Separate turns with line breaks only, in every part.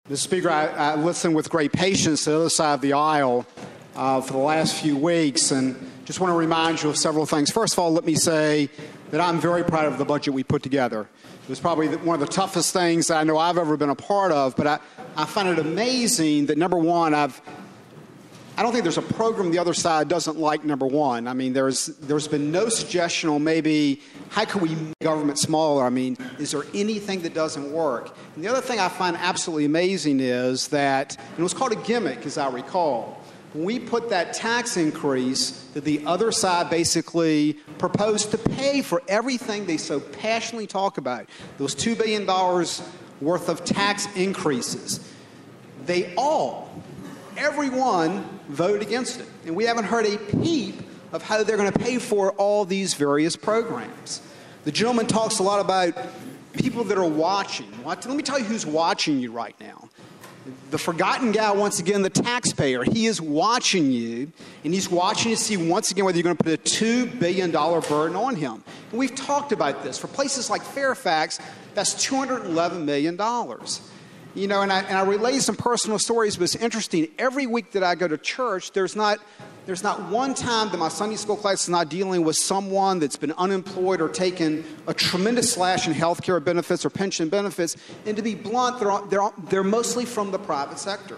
Mr. Speaker, I listened with great patience to the other side of the aisle for the last few weeks, and just want to remind you of several things. First of all, let me say that I'm very proud of the budget we put together. It was probably one of the toughest things that I know I've ever been a part of, but I find it amazing that, number one, I don't think there's a program the other side doesn't like, number one. I mean, there's been no suggestion on maybe how can we make government smaller. I mean, is there anything that doesn't work? And the other thing I find absolutely amazing is that, and it was called a gimmick, as I recall, when we put that tax increase that the other side basically proposed to pay for everything they so passionately talk about, those $2 billion worth of tax increases, everyone voted against it. And we haven't heard a peep of how they're going to pay for all these various programs. The gentleman talks a lot about people that are watching. Let me tell you who's watching you right now. The forgotten guy, once again, the taxpayer. He is watching you, and he's watching to see, once again, whether you're going to put a $2 billion burden on him. And we've talked about this. For places like Fairfax, that's $211 million. You know, and I relay some personal stories, but it's interesting. Every week that I go to church, there's not one time that my Sunday school class is not dealing with someone that's been unemployed or taken a tremendous slash in health care benefits or pension benefits. And to be blunt, they're mostly from the private sector.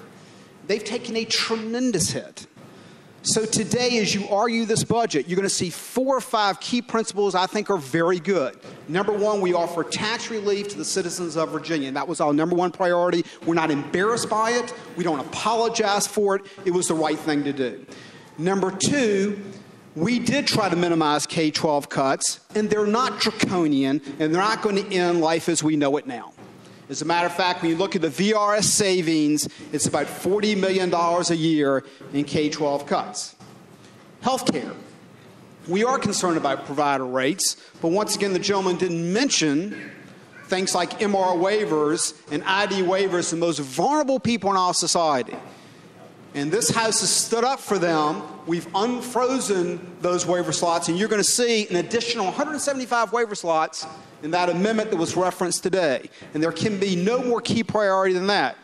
They've taken a tremendous hit. So today, as you argue this budget, you're going to see 4 or 5 key principles I think are very good. Number one, we offer tax relief to the citizens of Virginia. And that was our number one priority. We're not embarrassed by it. We don't apologize for it. It was the right thing to do. Number two, we did try to minimize K-12 cuts, and they're not draconian, and they're not going to end life as we know it now. As a matter of fact, when you look at the VRS savings, it's about $40 million a year in K-12 cuts. Healthcare. We are concerned about provider rates, but once again, the gentleman didn't mention things like MR waivers and ID waivers, the most vulnerable people in our society. And this House has stood up for them. We've unfrozen those waiver slots, and you're going to see an additional 175 waiver slots in that amendment that was referenced today. And there can be no more key priority than that.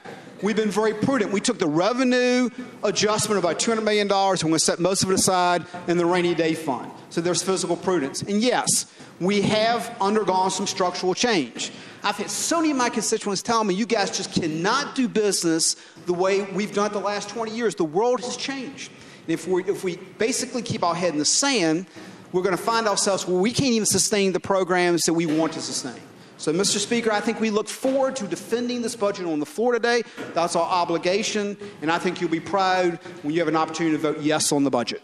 We've been very prudent. We took the revenue adjustment of about $200 million, and we're going to set most of it aside in the rainy day fund. So there's fiscal prudence. And yes, we have undergone some structural change. I've had so many of my constituents tell me, you guys just cannot do business the way we've done it the last 20 years. The world has changed. And if we basically keep our head in the sand, we're going to find ourselves where we can't even sustain the programs that we want to sustain. So, Mr. Speaker, I think we look forward to defending this budget on the floor today. That's our obligation, and I think you'll be proud when you have an opportunity to vote yes on the budget.